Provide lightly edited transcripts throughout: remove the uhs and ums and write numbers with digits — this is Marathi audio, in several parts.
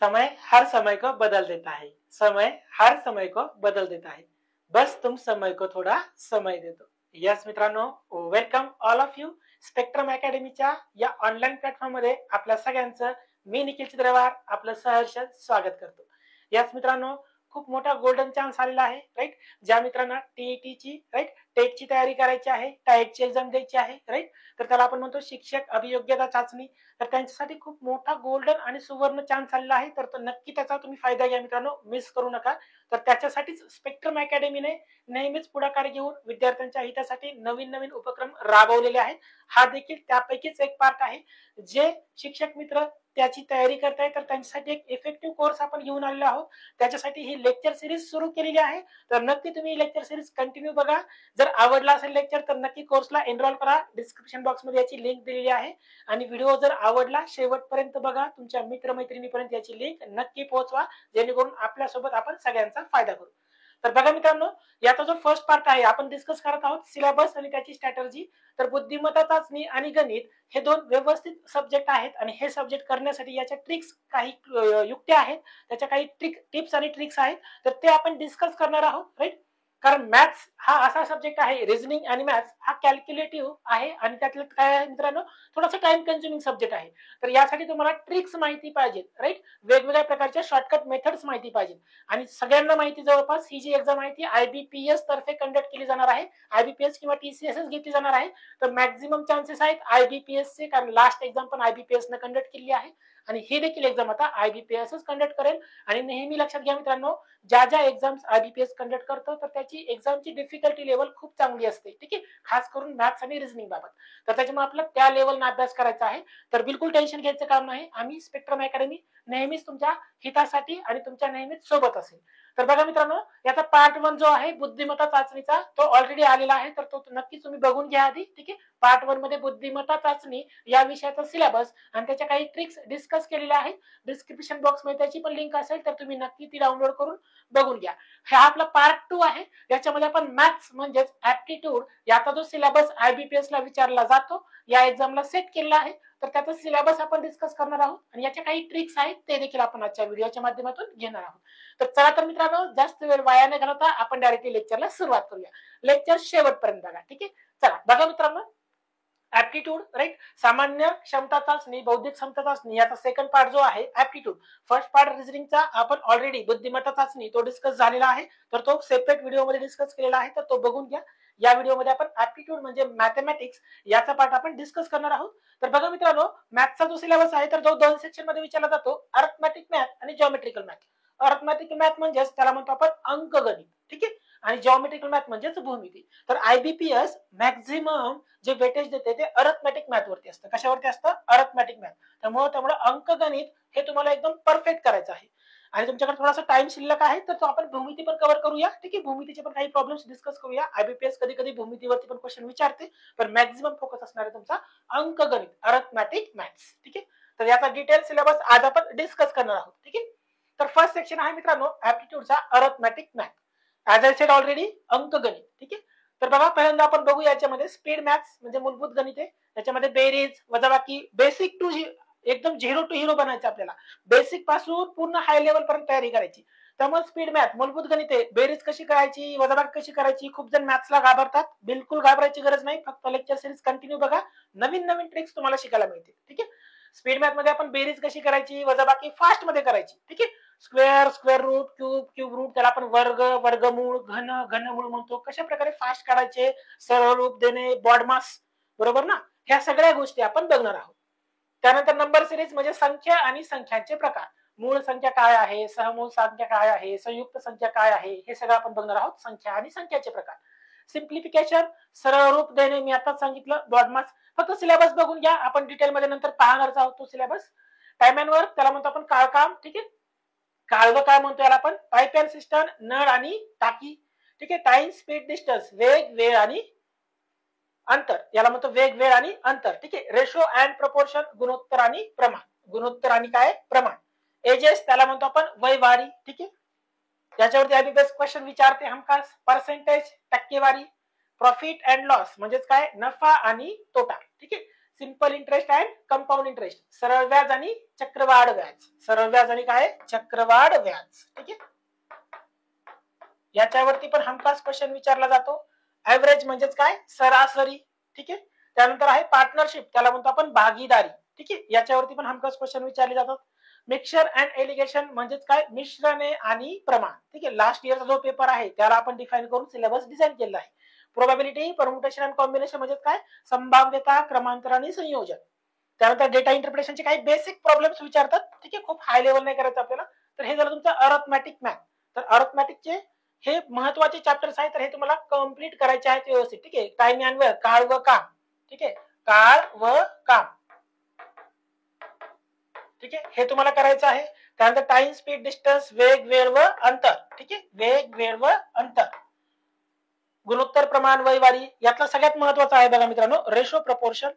समय हर समय को बदल देता है. समय हर समय को बदल देता है. बस तुम समय को थोडा समय दे दो. यस मित्रांनो, welcome all of you spectrum अकॅडमीच्या या ऑनलाईन प्लॅटफॉर्म मध्ये आपल्या सगळ्यांचं मी निखिल चित्रवार आपलं सहर्ष स्वागत करतो. यस मित्रांनो, खूप मोठा गोल्डन चान्स आलेला आहे, राईट. ज्या मित्रांना टीईटीची राईट टेटची तयारी करायची आहे, टाईटची एक्झाम द्यायची आहे, राईट, तर त्याला आपण म्हणतो शिक्षक अभियोग्यता चाचणी. तर त्यांच्यासाठी खूप मोठा गोल्डन आणि सुवर्ण चान्स आलेला आहे. तर तो नक्की त्याचा तुम्ही फायदा घ्या मित्रांनो, मिस करू नका. तर त्याच्यासाठीच स्पेक्ट्रम अकॅडमीने नेहमीच पुढाकार घेऊन विद्यार्थ्यांच्या हितासाठी नवीन नवीन उपक्रम राबवलेले आहेत. हा देखील त्यापैकीच एक पार्ट आहे. जे शिक्षक मित्र त्याची तयारी करताय तर त्यांच्यासाठी एक इफेक्टिव्ह कोर्स आपण घेऊन आलेलो आहोत. त्याच्यासाठी ही लेक्चर सिरीज सुरू केलेली आहे. तर नक्की तुम्ही लेक्चर सिरीज कंटिन्यू बघा. जर आवडला असेल लेक्चर तर नक्की कोर्सला एनरोल करा. डिस्क्रिप्शन बॉक्समध्ये याची लिंक दिलेली आहे. आणि व्हिडिओ जर आवडला शेवटपर्यंत बघा. तुमच्या मित्रमैत्रिणीपर्यंत याची लिंक नक्की पोहोचवा, जेणेकरून आपल्यासोबत आपण सगळ्यांचा फायदा करू. तर बघा मित्रांनो, याचा जो फर्स्ट पार्ट आहे आपण डिस्कस करत आहोत सिलेबस आणि त्याची स्ट्रॅटर्जी. तर बुद्धिमत्ता चाचणी आणि गणित हे दोन व्यवस्थित सब्जेक्ट आहेत आणि हे सब्जेक्ट करण्यासाठी याच्या ट्रिक्स काही युक्त्या आहेत, त्याच्या काही टिप्स आणि ट्रिक्स आहेत. तर ते आपण डिस्कस करणार आहोत, राईट. कारण मॅथ्स हा असा सब्जेक्ट आहे, रिझनिंग आणि मॅथ्स हा कॅल्क्युलेटिव्ह आहे आणि त्यातलं काय आहे मित्रांनो, थोडासा टाइम कन्झ्युमिंग सब्जेक्ट आहे. तर यासाठी तुम्हाला ट्रिक्स माहिती पाहिजेत, राईट. वेगवेगळ्या प्रकारच्या शॉर्टकट मेथड्स माहिती पाहिजेत. आणि सगळ्यांना माहिती जवळपास ही जी एक्झाम आहे ती IBPS तर्फे कंडक्ट केली जाणार आहे. IBPS किंवा TCS घेतली जाणार आहे. तर मॅक्झिमम चान्सेस आहेत IBPS चे, कारण लास्ट एक्झाम पण IBPS ने कंडक्ट केली आहे आणि ही देखील एक्झाम आता IBPS कंडक्ट करेल. आणि नेहमी लक्षात घ्या मित्रांनो, ज्या ज्या एक्झाम्स IBPS कंडक्ट करतो तर त्याची एक्झामची डिफिकल्टी लेवल खूप चांगली असते, ठीक आहे, खास करून मॅथ्स आणि रिझनिंग बाबत. तर त्याच्यामुळे आपल्याला त्या लेवलला अभ्यास करायचा आहे. तर बिलकुल टेन्शन घ्यायचं काम नाही. आम्ही स्पेक्ट्रम अकॅडमी नेहमीच तुमच्या हितासाठी आणि तुमच्या नेहमीच सोबत असेल. तर बघा मित्रांनो, याचा पार्ट 1 जो आहे बुद्धिमत्ता चाचणीचा तो ऑलरेडी आलेला आहे. तर तो नक्कीच तुम्ही बघून घ्या आधी, ठीक आहे. पार्ट 1 मध्ये बुद्धिमत्ता चाचणी या विषयाचा सिलेबस आणि त्याच्या काही ट्रिक्स डिस्कस केलेल्या आहेत. डिस्क्रिप्शन बॉक्स मध्ये त्याची पण लिंक असेल तर तुम्ही नक्की ती डाउनलोड करून बघून घ्या. हा आपला पार्ट 2 आहे. याच्यामध्ये आपण मॅथ्स म्हणजेच ऍप्टिट्यूड याचा जो सिलेबस IBPS ला विचारला जातो, या एक्झामला सेट केलेला आहे. तर त्याचा सिलेबस आपण डिस्कस करणार आहोत आणि याच्या काही ट्रिक्स आहेत ते देखील आपण आजच्या व्हिडिओच्या माध्यमातून घेणार आहोत. तर चला तर मित्रांनो, जास्त वेळ वाया न घालवता आपण डायरेक्टली लेक्चरला सुरुवात करूया. लेक्चर शेवटपर्यंत बघा, ठीक आहे. चला बघा मित्रांनो, ऍप्टिट्यूड, राईट, सामान्य क्षमता चाचणी, बौद्धिक क्षमता चाचणी याचा सेकंड पार्ट जो आहे ऍप्टिट्यूड. फर्स्ट पार्ट रिझनिंगचा आपण ऑलरेडी बुद्धिमत्ता चाचणी तो डिस्कस झालेला आहे. तर तो सेपरेट व्हिडिओ मध्ये डिस्कस केलेला आहे, तर तो बघून घ्या. या व्हिडिओमध्ये आपण ऍप्टिट्यूड म्हणजे मॅथमॅटिक्स याचा पार्ट आपण डिस्कस करणार आहोत. तर बघा मित्रांनो, मॅथचा जो सिलेबस आहे तर तो दोन सेक्शन मध्ये विचारला जातो, अर्थमॅटिक मॅथ आणि जॉमेट्रिकल मॅथ. अर्थमॅटिक मॅथ म्हणजेच त्याला म्हणतो आपण अंकगणित, ठीक आहे. आणि जॉमेट्रिकल मॅथ म्हणजेच भूमिती. तर IBPS मॅक्झिमम जे वेटेज देते ते अर्थमॅटिक मॅथ वरती असतं. कशावरती असतं? Arithmetic math. त्यामुळे अंकगणित हे तुम्हाला एकदम परफेक्ट करायचं आहे. आणि तुमच्याकडे थोडासा टाइम शिल्लक आहे तर तो आपण भूमिती पण कव्हर करूया, ठीक आहे. भूमितीचे पण काही प्रॉब्लेम्स डिस्कस करूया. IBPS कधी कधी भूमितीवरती पण क्वेश्चन विचारते, पण मॅक्झिमम फोकस असणार आहे तुमचा अंकगणित, अर्थमॅटिक मॅथ्स, ठीक आहे. तर याचा डिटेल सिलेबस आज आपण डिस्कस करणार आहोत, ठीक आहे. तर फर्स्ट सेक्शन आहे मित्रांनो ऍप्टिट्यूडचा arithmetic math. As I said already अंकगणित, ठीक आहे. तर बघा पहिल्यांदा आपण बघू याच्यामध्ये स्पीड मॅथ्स म्हणजे मूलभूत गणित आहे. त्याच्यामध्ये बेरीज, वजाबाकी, बेसिक टू एकदम 0 टू हिरो बनायचं आपल्याला. बेसिक पासून पूर्ण हाय लेवल पर्यंत तयारी करायची. त्यामुळे स्पीड मॅथ मूलभूत गणित आहे. बेरीज कशी करायची, वजाबाकी कशी करायची. खूप जण मॅथ्सला घाबरतात, बिलकुल घाबरायची गरज नाही. फक्त लेक्चर सिरीज कंटिन्यू बघा, नवीन नवीन ट्रिक्स तुम्हाला शिकायला मिळतील, ठीक आहे. स्पीड मॅथ मध्ये आपण बेरीज कशी करायची, वजाबाकी फास्ट मध्ये करायची, ठीक आहे. Square, square root, cube, cube root, त्याला आपण वर्ग, वर्गमूळ, घन, घनमूळ म्हणतो. कशा प्रकारे फास्ट काढायचे, सरळ रूप देणे, बॉडमास, बरोबर ना. ह्या सगळ्या गोष्टी आपण बघणार आहोत. त्यानंतर नंबर सिरीज म्हणजे संख्या आणि संख्यांचे प्रकार. मूळ संख्या काय आहे, सहमूळ संख्या काय आहे, संयुक्त संख्या काय आहे, हे सगळं आपण बघणार आहोत. संख्या आणि संख्याचे प्रकार. सिम्प्लिफिकेशन, सरळ रूप देणे, मी आता सांगितलं, बॉडमास. फक्त सिलेबस बघून घ्या, आपण डिटेल मध्ये नंतर पाहणारच आहोत तो सिलेबस. टाइम अँड वर्क त्याला म्हणतो आपण काळकाम, ठीक आहे. काळवं काय म्हणतो याला आपण, पाईप अँड सिस्टम, नळ आणि टाकी, ठीक आहे. टाइम, स्पीड, डिस्टन्स, वेग, वेळ आणि अंतर, याला म्हणतो वेग, वेळ आणि अंतर, ठीक आहे. रेशो अँड प्रपोर्शन, गुणोत्तर आणि प्रमाण. गुणोत्तर आणि काय, प्रमाण. एजेस त्याला म्हणतो आपण वयवारी, ठीक आहे. याच्यावरती IBPS क्वेश्चन विचारते हमखास. पर्सेंटेज, टक्केवारी. प्रॉफिट अँड लॉस म्हणजेच काय, नफा आणि तोटा, ठीक आहे. Simple interest and compound interest, सरळ व्याज आणि चक्रवाढ व्याज, सरळ व्याज आणि काय चक्रवाढ व्याज. ठीक आहे, याच्यावरती पण हमखास क्वेश्चन विचारला जातो. ऍव्हरेज म्हणजेच काय सरासरी. ठीक आहे, त्यानंतर आहे पार्टनरशिप, त्याला म्हणतो आपण भागीदारी. ठीक आहे, याच्यावरती पण हमखास क्वेश्चन विचारले जातात. मिक्सचर अँड एलिगेशन म्हणजेच काय मिश्रणे आणि प्रमाण. ठीक आहे, लास्ट इयरचा जो पेपर आहे त्याला आपण डिफाईन करून सिलेबस डिझाईन केला आहे. प्रोबॅबिलिटी, परम्युटेशन अँड कॉम्बिनेशन म्हणजे काय संभाव्यता, क्रमांतर आणि संयोजन. त्यानंतर डेटा इंटरप्रिटेशनचे काही बेसिक प्रॉब्लेम्स विचारतात. ठीक आहे, खूप हाय लेवल नाही करायचं आपल्याला. तर हे झालं तुमचं अरिथमॅटिक मॅथ. तर अरिथमॅटिकचे हे महत्वाचे चॅप्टर्स आहेत, तर हे तुम्हाला कम्प्लीट करायचे आहेत व्यवस्थित. ठीक आहे, टाइम अँड वेळ, काळ व काम. ठीक आहे, काळ व काम. ठीक आहे, हे तुम्हाला करायचं आहे. त्यानंतर टाइम, स्पीड, डिस्टन्स, वेग, वेळ व अंतर. ठीक आहे, वेग, वेळ व अंतर. गुणोत्तर, प्रमाण, वयवारी. यातला सगळ्यात महत्वाचा आहे बघा मित्रांनो रेशो, प्रपोर्शन,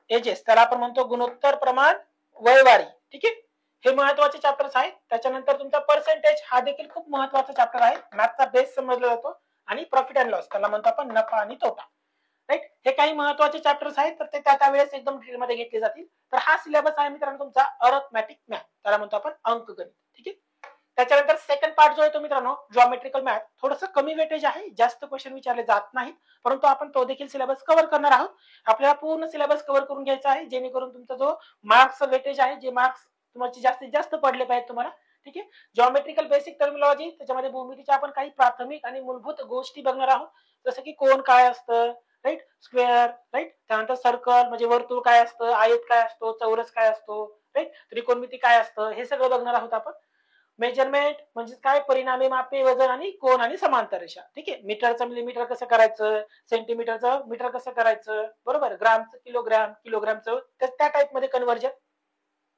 एजेस. त्याला आपण म्हणतो गुणोत्तर, प्रमाण, वयवारी. ठीक आहे, हे महत्वाचे चॅप्टर्स आहेत. त्याच्यानंतर तुमचा पर्सेंटेज हा देखील खूप महत्वाचा चॅप्टर आहे. मॅथचा बेस समजला जातो. आणि प्रॉफिट अँड लॉस, त्याला म्हणतो आपण नफा आणि तोटा. राईट, हे काही महत्वाचे चॅप्टर्स आहेत, तर ते त्या वेळेस एकदम डिटेल मध्ये घेतले जातील. तर हा सिलेबस आहे मित्रांनो तुमचा अरिथमॅटिक मॅथ, त्याला म्हणतो आपण अंकगणित. ठीक आहे, त्याच्यानंतर सेकंड पार्ट जो आहे तो मित्रांनो जॉमेट्रिकल मॅथ. थोडंसं कमी वेटेज आहे, जास्त क्वेश्चन विचारले जात नाहीत, परंतु आपण तो देखील सिलेबस कव्हर करणार आहोत. आपल्याला पूर्ण सिलेबस कव्हर करून घ्यायचा आहे, जेणेकरून तुमचा जो मार्क्स वेटेज आहे, जे मार्क्स तुम्हाला जास्तीत जास्त पडले पाहिजेत तुम्हाला. ठीक आहे, जॉमेट्रिकल बेसिक टर्मिनॉलॉजी, त्याच्यामध्ये भूमितीच्या आपण काही प्राथमिक आणि मूलभूत गोष्टी बघणार आहोत. जसं की कोन काय असतं, राईट, स्क्वेअर, राईट, त्यानंतर सर्कल म्हणजे वर्तुळ काय असतं, आयत काय असतो, चौरस काय असतो, राईट, त्रिकोणमिती काय असतं, हे सगळं बघणार आहोत आपण. मेजरमेंट म्हणजे काय परिणामी, मापे, वजन आणि कोन आणि समांतर रेषा. ठीक आहे, मीटरचं मिलीमीटर कसं करायचं, सेंटीमीटरचं मीटर कसं करायचं, बरोबर, ग्रामचं किलोग्राम, किलोग्रामचं त्या टाइप मध्ये कन्व्हर्जन.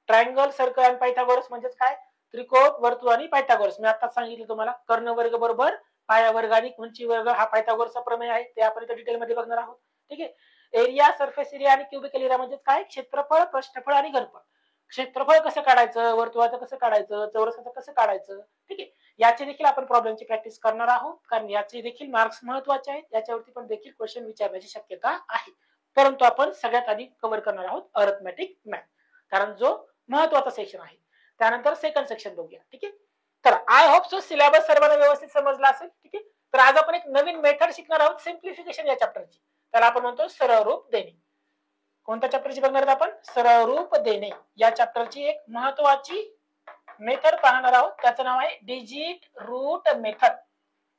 ट्रायंगल, सर्कल आणि पायथागोरस म्हणजेच काय त्रिकोण, वर्तुळ आणि पायथागोरस. मी आताच सांगितलं तुम्हाला कर्णवर्ग बरोबर पाया वर्ग आणि उंची वर्ग हा पायथागोरसचा प्रमेय आहे, ते आपण इथे डिटेलमध्ये बघणार आहोत. ठीक आहे, एरिया, सरफेस एरिया आणि क्युबिकल एरिया म्हणजे काय क्षेत्रफळ, पृष्ठफळ आणि घनफळ. क्षेत्रफळ कसं काढायचं, वर्तुळाचं कसं काढायचं, चौरसाचं कसं काढायचं. ठीक आहे, याची देखील आपण प्रॉब्लेमची प्रॅक्टिस करणार आहोत, कारण याचे देखील मार्क्स महत्वाचे आहेत. याच्यावरती पण देखील क्वेश्चन विचारण्याची शक्यता आहे. परंतु आपण सगळ्यात आधी कव्हर करणार आहोत अरिथमॅटिक मॅथ, कारण जो महत्वाचा सेक्शन आहे. त्यानंतर सेकंड सेक्शन बघूया. ठीक आहे, तर आय होप सो सिलेबस सर्वांना व्यवस्थित समजला असेल. ठीक आहे, तर आज आपण एक नवीन मेथड शिकणार आहोत सिम्प्लिफिकेशन या चॅप्टरची, त्याला आपण म्हणतो सरळ रूप देणे. कोणत्या चॅप्टरची बघणार आहोत आपण, सरळ रूप देणे या चॅप्टरची एक महत्वाची मेथड पाहणार आहोत. त्याचं नाव आहे डिजिट रूट मेथड.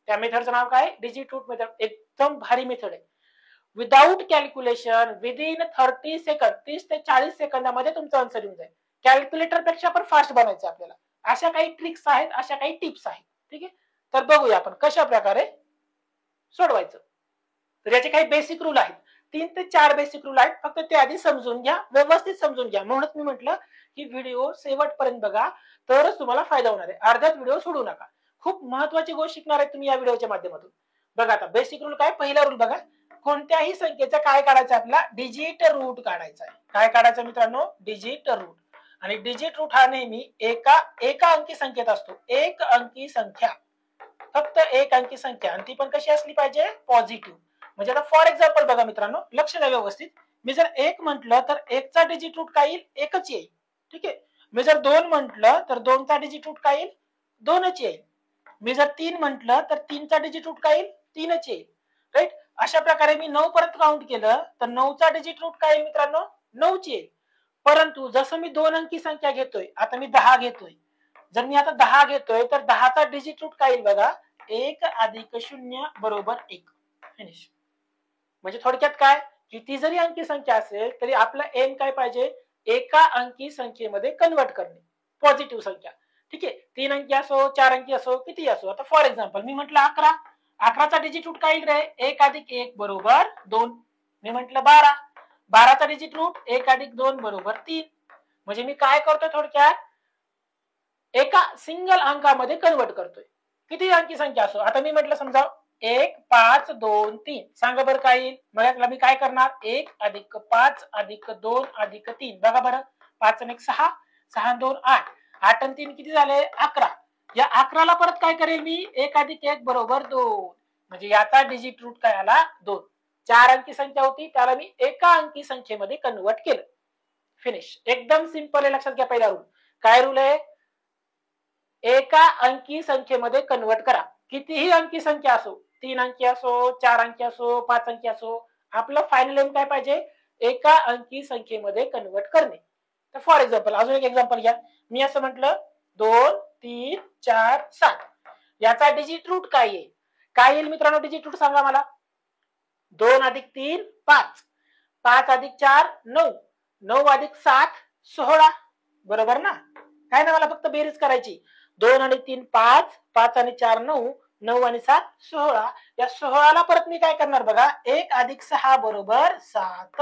त्या मेथडचं नाव काय, डिजिट रूट मेथड. एकदम भारी मेथड आहे. विदाउट कॅल्क्युलेशन विदिन 30 सेकंद, 30 ते 40 सेकंदामध्ये तुमचं आन्सर येऊन जाईल. कॅल्क्युलेटर पेक्षा पण फास्ट बनायचं आपल्याला. अशा काही ट्रिक्स आहेत, अशा काही टिप्स आहेत. ठीक आहे, तर बघूया आपण कशा प्रकारे सोडवायचं. तर याचे काही बेसिक रूल आहेत, 3 ते 4 बेसिक रूल आहेत. फक्त ते आधी समजून घ्या, व्यवस्थित समजून घ्या. म्हणूनच मी म्हटलं की व्हिडिओ शेवटपर्यंत बघा, तरच तुम्हाला फायदा होणार आहे. अर्ध्यात व्हिडिओ सोडू नका. खूप महत्वाची गोष्ट शिकणार आहे तुम्ही या व्हिडिओच्या माध्यमातून. बघा आता बेसिक रूल काय, पहिला रूल बघा, कोणत्याही संख्येचा काय काढायचं आपल्याला, डिजिट रूट काढायचा आहे. काय काढायचं मित्रांनो, डिजिट रूट. आणि डिजिट रूट हा नेहमी एका अंकी संख्येत असतो. एक अंकी संख्या, फक्त एक अंकी संख्या, आणि ती पण कशी असली पाहिजे, पॉझिटिव्ह. म्हणजे आता फॉर एक्झाम्पल बघा मित्रांनो, लक्ष द्या व्यवस्थित. मी जर एक म्हटलं तर एकचा डिजिट रूट काय येईल, एकच येईल. ठीक आहे, मी जर 2 म्हटलं तर 2चा डिजिट रूट काय येईल, 2च येईल. मी जर 3 म्हटलं तर 3चा डिजिट रूट काय येईल, 3च येईल. राईट, अशा प्रकारे मी 9 परत काउंट केलं तर 9चा डिजिट रूट काय येईल मित्रांनो, 9च येईल. परंतु जसं मी 2 अंकी संख्या घेतोय, आता मी 10 घेतोय, जर मी आता 10 घेतोय तर 10चा डिजिट रूट काय येईल बघा, 1 अधिक 0 बरोबर 1. फिनिश. म्हणजे थोडक्यात काय, किती जरी अंकी संख्या असेल तरी आपला एम काय पाहिजे, एका अंकी संख्येमध्ये कन्वर्ट करणे, पॉझिटिव्ह संख्या. ठीक आहे, 3 अंकी असो, 4 अंकी असो, किती असो. आता फॉर एक्झाम्पल मी म्हटलं 11, 11चा डिजिट रूट काय येईल रे, 1 अधिक 1 बरोबर 2. मी म्हटलं 12, 12चा डिजिट रूट 1 अधिक 2 बरोबर 3. म्हणजे मी काय करतोय, थोडक्यात एका सिंगल अंकामध्ये कन्वर्ट करतोय, किती अंकी संख्या असो. आता मी म्हटलं समजा 1 5 2 3, सांगा बरं काय येईल. मग यातला मी काय करणार, 1 अधिक 5 अधिक 2 अधिक 3. बघा बरं, 5 आणि 1 6, 6 आणि 2 8, 8 आणि 3 किती झाले, 11. या 11ला परत काय करेल मी, 1 अधिक 1 बरोबर 2. म्हणजे याचा डिजिट रूट काय आला, 2. 4 अंकी संख्या होती त्याला मी एका अंकी संख्येमध्ये कन्वर्ट केलं. फिनिश. एकदम सिंपल आहे. लक्षात घ्या. पहिला रूल काय रूल आहे? एका अंकी संख्येमध्ये कन्वर्ट करा. कितीही अंकी संख्या असो, 3 अंकी असो, 4 अंकी असो, 5 अंकी असो, आपलं फायनल एम काय पाहिजे? एका अंकी संख्येमध्ये कन्वर्ट करणे. तर फॉर एक्झाम्पल अजून एक एक्झाम्पल घ्या. मी असं म्हटलं 2, 3, 4, 7. याचा डिजिट रूट काय आहे? काय येईल मित्रांनो डिजिट रूट सांगा मला. 2 अधिक 3 5, 5 अधिक 4 9, 9 अधिक 7 16. बरोबर ना? काय ना मला फक्त बेरीज करायची. 2 आणि 3 5, 5 आणि 4 9, 9 आणि 7 16. या 16ला परत मी काय करणार बघा. 1 अधिक 6 बरोबर 7.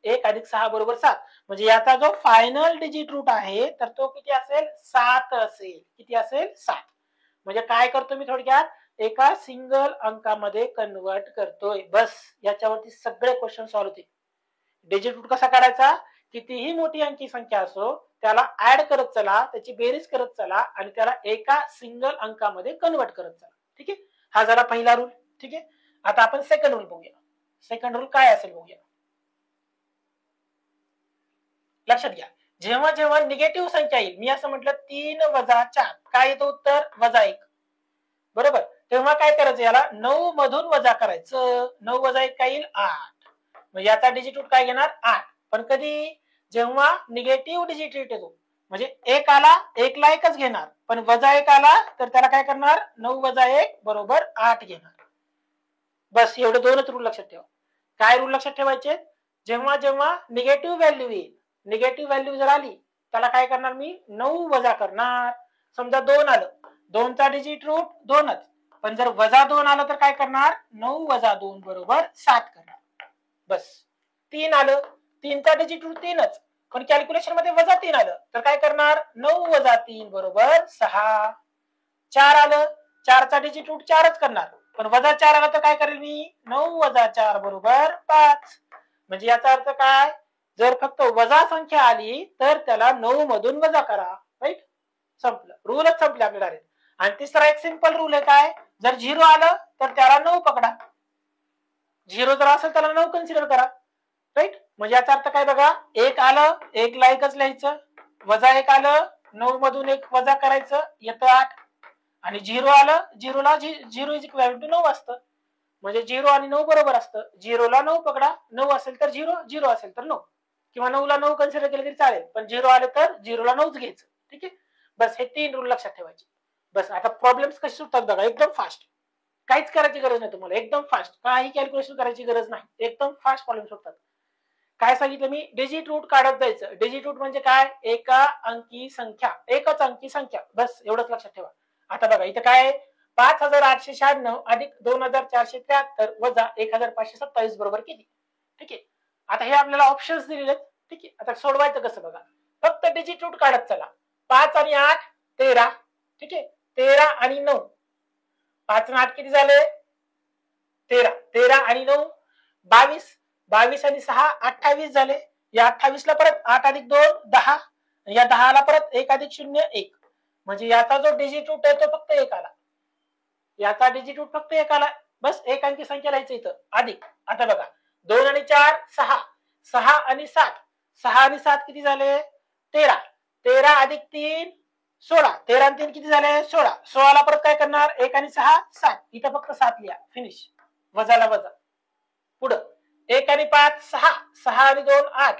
1 अधिक 6 बरोबर 7. म्हणजे याचा जो फायनल डिजिट रूट आहे तर तो किती असेल? 7 असेल. किती असेल? 7. म्हणजे काय करतो मी थोडक्यात? एका सिंगल अंकामध्ये कन्वर्ट करतोय. बस याच्यावरती सगळे क्वेश्चन सॉल्व्ह होतील. डिजिट रूट कसा काढायचा? कितीही मोठी अंकी संख्या असो त्याला ऍड करत चला, त्याची बेरीज करत चला आणि त्याला एका सिंगल अंकामध्ये कन्वर्ट करत चला. ठीक आहे. हा झाला पहिला रूल. ठीक आहे. आता आपण सेकंड रूल बघूया. सेकंड रूल काय असेल बघूया. लक्षात घ्या. जेव्हा जेव्हा निगेटिव्ह संख्या येईल, मी असं म्हटलं 3 वजा 4 काय येतं उत्तर? वजा 1. बरोबर. तेव्हा काय करायचं? याला 9 मधून वजा करायचं. 9 वजा 1 काय येईल? 8. मग याचा डिजिट रूट काय घेणार? 8. पण कधी? जेव्हा निगेटिव्ह डिजिट रूट येतो म्हणजे 1 आला 1 ला 1च घेणार, पण वजा 1 आला तर त्याला काय करणार? 9 वजा 1 बरोबर 8 घेणार. बस एवढे दोनच रूल लक्षात ठेवा. काय रूल लक्षात ठेवायचे? जेव्हा जेव्हा निगेटिव्ह व्हॅल्यू येईल, निगेटिव्ह व्हॅल्यू जर आली त्याला काय करणार मी? 9 वजा करणार. समजा 2 आलं, 2 चा डिजिट रूट 2च, पण जर वजा 2 आलं तर काय करणार? 9 वजा 2 बरोबर 7 करणार. बस. 3 आलं, 3 चा डिजिट रूट 3च, पण कॅल्क्युलेशन मध्ये वजा 3 आलं तर काय करणार? 9 वजा 3 बरोबर 6. 4 आलं, 4 चा डिजिट रूट 4च करणार, पण वजा 4 आला तर काय करेल मी? 9 वजा 4 बरोबर 5. म्हणजे याचा अर्थ काय? जर फक्त वजा संख्या आली तर त्याला 9 मधून वजा करा. राईट. संपलं. रूलच संपले आपले डायरेक्ट. आणि तिसरा एक सिंपल रूल आहे काय? जर 0 आलं तर त्याला 9 पकडा. 0 जर असेल त्याला 9 कन्सिडर करा. राईट. म्हणजे याचा अर्थ काय बघा. 1 आलं 1 ला 1च लिहायचं, वजा 1 आलं 9 मधून 1 वजा करायचं, येतं 8. आणि 0 आलं 0 ला 0 इज इक्वल टू 9 असतं. म्हणजे 0 आणि 9 बरोबर असतं. 0 ला 9 पकडा, 9 असेल तर 0, 0 असेल तर 9, किंवा 9 ला 9 कन्सिडर केलं तरी चालेल, पण 0 आले तर 0 ला 9च घ्यायचं. ठीक आहे. बस हे 3 रूल लक्षात ठेवायचे. बस आता प्रॉब्लेम्स कसे सुटतात बघा. एकदम फास्ट. काहीच करायची गरज नाही तुम्हाला. एकदम फास्ट. काही कॅल्क्युलेशन करायची गरज नाही. एकदम फास्ट प्रॉब्लेम सुटतात. काय सांगितलं मी? डिजिट रूट काढत जायचं. डिजिट रूट म्हणजे काय? एका अंकी संख्या, एकच अंकी संख्या. बस एवढंच लक्षात ठेवा. आता बघा इथं काय? 5896 अधिक 2473 वजा 1527 बरोबर किती? ठीक आहे. आता हे आपल्याला ऑप्शन्स दिलेले आहेत. ठीक आहे. आता सोडवायचं कसं बघा. फक्त डिजिट रूट काढत चला. 5 आणि 8 13. ठीक आहे. 13 आणि 9. 5 आणि 8 किती झाले? 13. 13 आणि 9 22. 22 आणि 6 28 झाले. या 28 ला परत 8 अधिक 2 10. या 10 ला परत 1 अधिक 0 1. म्हणजे याचा जो डिजिट रूट आहे तो फक्त 1 आला. याचा डिजिट रूट फक्त 1 आला. बस एक अंकी संख्या लिहायचं इथं अधिक. आता बघा 2 आणि 4 6. 6 आणि 7. 6 आणि 7 किती झाले? 13. 13 अधिक 3 16. 13 आणि 3 किती झाले? 16. 16 ला परत काय करणार? 1 आणि 6 7. इथं फक्त 7 लिहा. फिनिश. वजाला वजा. पुढं 1 आणि 5 6. 6 आणि 2 8.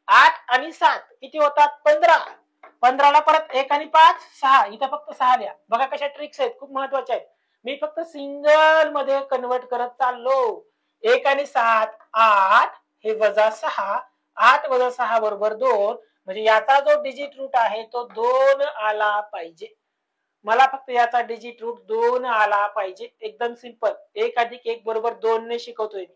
8 आणि 7 किती होतात? 15. 15 ला परत 1 आणि 5 6. इथं फक्त 6 लिहा. बघा कशा ट्रिक्स आहेत, खूप महत्वाच्या आहेत. मी फक्त सिंगल मध्ये कन्वर्ट करत चाललो. 1 आणि 7 8, हे वजा 6. 8 वजा 6 बरोबर 2. म्हणजे याचा जो डिजिट रूट आहे तो 2 आला पाहिजे. मला फक्त याचा डिजिट रूट 2 आला पाहिजे. एकदम सिंपल. 1 अधिक 1 बरोबर 2 ने शिकवतोय मी.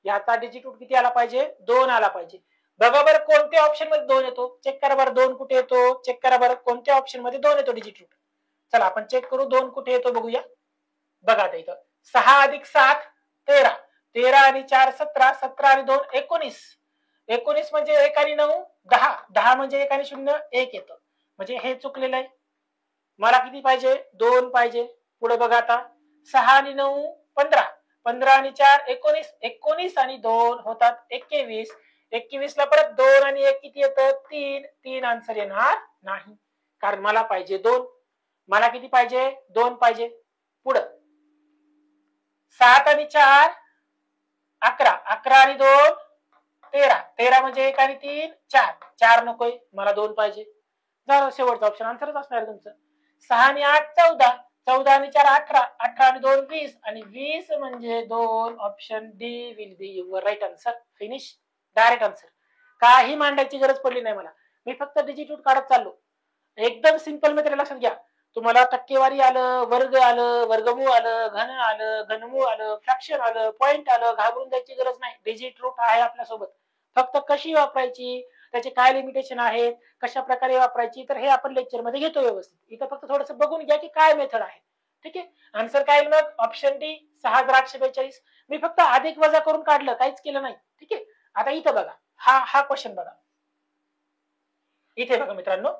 याचा डिजिट रूट किती आला पाहिजे? 2 आला पाहिजे. बघा बरं कोणत्या ऑप्शन मध्ये 2 येतो? चेक करा बरं 2 कुठे येतो? चेक करा बरं कोणत्या ऑप्शन मध्ये 2 येतो डिजिट रूट. चला आपण चेक करू 2 कुठे येतो बघूया. बघा आता इथं 6 अधिक 7 13. 13 आणि 4 17. 17 आणि 2 19. 19 म्हणजे 1 आणि 9 10. 10 म्हणजे 1 आणि 0 1 येतं. म्हणजे हे चुकलेलं आहे. मला किती पाहिजे? 2 पाहिजे. पुढे बघा आता 6 आणि 9 15. 15 आणि 4 19, 19 आणि 2 होतात 21, 21 ला परत 2 आणि 1 किती येतं 3, 3 आन्सर येणार नाही, कारण मला पाहिजे 2. मला किती पाहिजे 2 पाहिजे. पुढं 7 आणि 4 11, 11 आणि 2 13, 13 म्हणजे 1 आणि 3 4, 4 नकोय, मला 2 पाहिजे. झालं, शेवटचा ऑप्शन आन्सरच असणार आहे तुमचं. 6 आणि 8 14, 14 आणि 4 18, 18 आणि 2 20 आणि 20 म्हणजे 2. Option D will be your right answer. Finish, direct answer. काही मांडायची गरज पडली नाही मला, मी फक्त डिजिट रूट काढत चाललो. एकदम सिंपल मेथड लक्षात घ्या. तुम्हाला टक्केवारी आलं, वर्ग आलं, वर्गमूळ आलं, घन आलं, घनमूळ आलं, फ्रॅक्शन आलं, पॉईंट आलं, घाबरून जायची गरज नाही. डिजिट रूट आहे आपल्यासोबत. फक्त कशी वापरायची, त्याचे काय लिमिटेशन आहेत, कशा प्रकारे वापरायची, तर हे आपण लेक्चर मध्ये घेतो व्यवस्थित. इथं फक्त थोडस बघून घ्या की काय मेथड आहे. ठीक आहे, आन्सर काय येईल मग ऑप्शन डी 6842. मी फक्त अधिक वजा करून काढलं, काहीच केलं नाही. ठीक आहे, आता इथं बघा, हा क्वेश्चन बघा. इथे बघा मित्रांनो,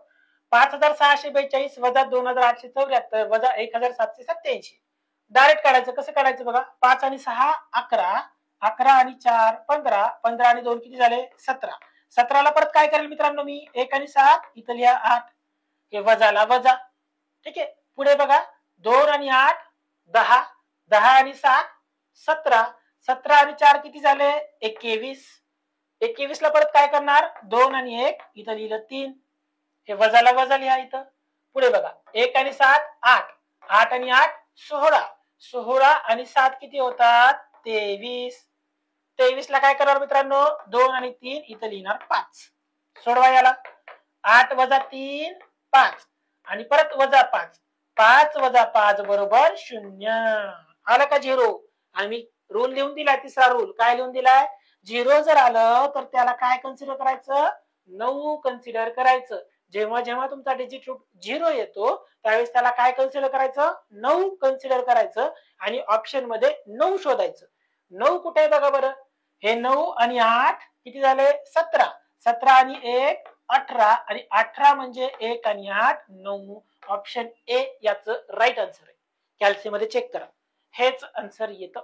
5642 वजा 2874 वजा 1787. डायरेक्ट काढायचं. कसं काढायचं बघा, 5 आणि 6 11, 11 आणि 4 15, 15 आणि 2 किती झाले 17. 17ला परत काय करेल मित्रांनो मी 1 आणि 7 इथं लिहा 8, हे वजाला वजा. ठीक आहे, पुढे बघा 2 आणि 8 10, 10 आणि 7 17, 17 आणि 4 किती झाले 21. 21 ला परत काय करणार 2 आणि 1 इथं लिहिलं 3, हे वजाला वजा लिहा इथं. पुढे बघा 1 आणि 7 8, 8 आणि 8 16, 16 आणि 7 किती होतात 23. 23 ला काय करणार मित्रांनो 2 आणि 3 इथं लिहिणार 5. सोडवा याला, 8 वजा 3 5 आणि परत वजा 5, 5 वजा 5 बरोबर 0. आलं का 0. आणि मी रूल लिहून दिलाय, तिसरा रूल काय लिहून दिलाय, 0 जर आलं तर त्याला काय कन्सिडर करायचं 9 कन्सिडर करायचं. जेव्हा जेव्हा तुमचा डिजिट रूट 0 येतो त्यावेळेस त्याला काय कन्सिडर करायचं 9 कन्सिडर करायचं आणि ऑप्शन मध्ये 9 शोधायचं. 9 कुठे आहे बघा बरं, हे 9 आणि 8 किती झाले 17, 17 आणि 1 18 आणि 18 म्हणजे 1 आणि 8 9. ऑप्शन ए याचं राईट आन्सर आहे. कॅल्सी मध्ये चेक करा, हेच आन्सर येतं.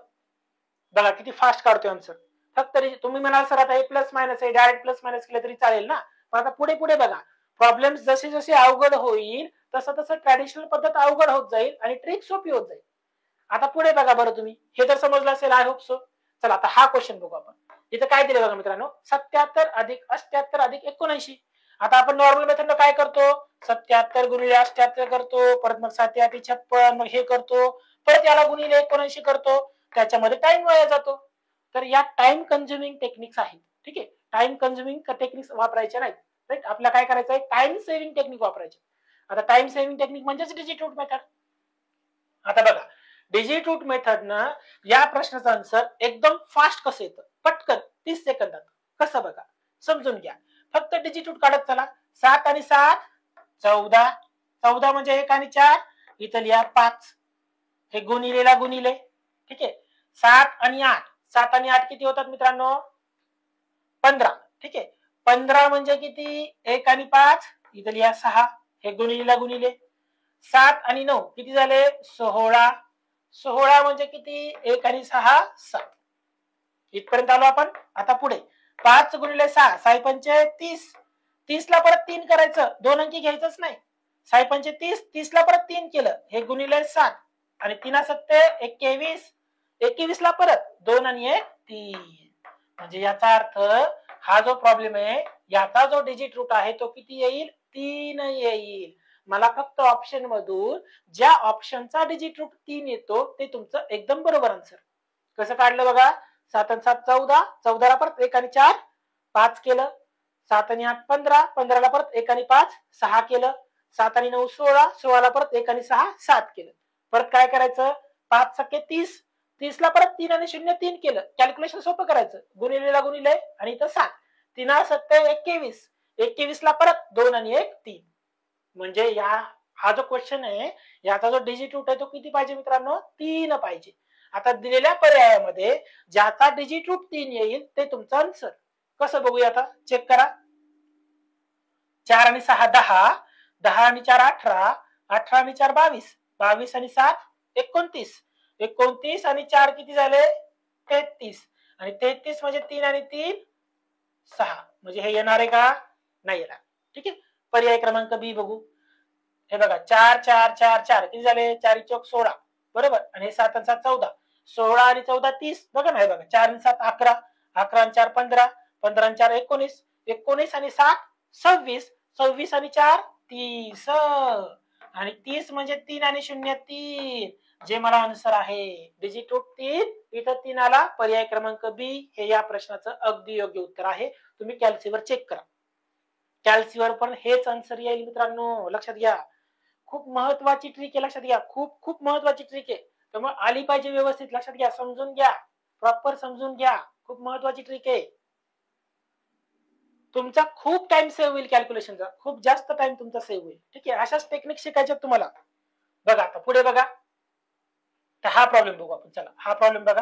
बघा किती फास्ट काढतोय आन्सर. फक्त तुम्ही म्हणाल सर आता हे प्लस मायनस आहे, डायरेक्ट प्लस मायनस केलं तरी चालेल ना, पण आता पुढे पुढे बघा, प्रॉब्लेम जसे जसे अवघड होईल तसं तसं ट्रॅडिशनल पद्धत अवघड होत जाईल आणि ट्रिक सोपी होत जाईल. आता पुढे बघा बरं, तुम्ही हे तर समजलं असेल, आय होप सो. चला आता हा क्वेश्चन बघू आपण. इथं काय दिलं बघा मित्रांनो, 77 अधिक 78 अधिक 79. आता आपण नॉर्मल मेथडनं काय करतो 77 गुणिले 78 करतो, परत मग 7 8 56 मग हे करतो, परत याला गुणिले 79 करतो, त्याच्यामध्ये टाइम वाया जातो. तर या टाइम कन्झ्युमिंग टेक्निक्स आहेत. ठीक आहे, टाइम कन्झ्युमिंग टेक्निक्स वापरायच्या नाहीत. राईट, आपल्याला काय करायचं आहे टाइम सेव्हिंग टेक्निक वापरायची. आता टाइम सेव्हिंग टेक्निक म्हणजेच डिजिट रूट मेथड. आता बघा डिजिट रूट मेथडनं या प्रश्नाचं आन्सर एकदम फास्ट कसं येतं, पटकन 30 सेकंदात कसं बघा समजून घ्या. फक्त डिजिट रूट काढत चला. 7 आणि 7 14, 14 म्हणजे 1 आणि 4 इथं लिहा 5, हे गुणिलेला गुणिले. ठीक आहे, 7 आणि 8, 7 आणि 8 किती होतात मित्रांनो 15. ठीक आहे, 15 म्हणजे किती 1 आणि 5 इथं लिहा 6, हे गुणिलेला गुणिले. 7 आणि 9 किती झाले 16, 16 म्हणजे किती 1 आणि 6 7. इथपर्यंत आलो आपण. आता पुढे 5 गुणिले 6 6 पंचे 30, 30 ला परत 3 करायचं, 2 अंकी घ्यायचंच नाही. 6 पंचे 30, 30 ला परत 3 केलं, हे गुणिले 7 आणि 3 7 21, 21 ला परत 2 आणि 1 3. म्हणजे याचा अर्थ हा जो प्रॉब्लेम आहे याचा जो डिजिट रूट आहे तो किती येईल 3 येईल. मला फक्त ऑप्शन मधून ज्या ऑप्शनचा डिजिट रूट 3 येतो ते तुमचं एकदम बरोबर आन्सर. कसं काढलं बघा, 7 आणि 7 14, 14 ला परत 1 आणि 4 5 केलं, 7 आणि 8 15, 15 ला परत 1 आणि 5 6 केलं, 7 आणि 9 16, 16 ला परत 1 आणि 6 7 केलं. परत काय करायचं 5 सके 30, 30 ला परत 3 आणि 0 3 केलं. कॅल्क्युलेशन सोपं करायचं, गुणिलेला गुणिले आणि इथं 7, 3 7 21, 21 ला परत 2 आणि 1 3. म्हणजे या हा जो क्वेश्चन आहे याचा जो डिजिट रूट आहे तो किती पाहिजे मित्रांनो 3 पाहिजे. आता दिलेल्या पर्यायामध्ये ज्याचा डिजिट रूट 3 येईल ते तुमचं आन्सर. कसं बघूया आता, चेक करा. 4 आणि 6 10, 10 आणि 4 18, 18 आणि 4 22, 22 आणि 7 29, 29 आणि 4 किती झाले 33 आणि 33 म्हणजे 3 आणि 3 6 म्हणजे हे येणार आहे का नाही येणार. ठीक आहे. पर्याय क्रमांक बी बघू. हे बघा 4 4 4 4 किती झाले 4 चौक 16 बरोबर आणि हे 7 आणि 7 14 16 आणि 14 30 बघा ना हे बघा 4 आणि 7 11 11 आणि 4 15 15 आणि 4 19 19 आणि 7 26 26 आणि 4 30 आणि 30 म्हणजे 3 आणि 0 3 जे मला आन्सर आहे डिजिट रूट 3 इथं 3 आला. पर्याय क्रमांक बी हे या प्रश्नाचं अगदी योग्य उत्तर आहे. तुम्ही कॅल्सीवर चेक करा. कॅल्सीवर पण हेच आन्सर येईल मित्रांनो, लक्षात घ्या. खूप महत्वाची ट्रिक आहे, लक्षात घ्या. खूप खूप महत्वाची ट्रिक आहे. त्यामुळे आली पाहिजे व्यवस्थित, लक्षात घ्या. समजून घ्या, प्रॉपर समजून घ्या. खूप महत्वाची ट्रिक आहे. तुमचा खूप टाइम सेव्ह होईल कॅल्क्युलेशनचा, खूप जास्त टाइम तुमचा सेव्ह होईल. ठीक आहे. अशाच टेक्निक शिकायच्या तुम्हाला. बघा आता पुढे बघा. तर हा प्रॉब्लेम बघू आपण. चला हा प्रॉब्लेम बघा.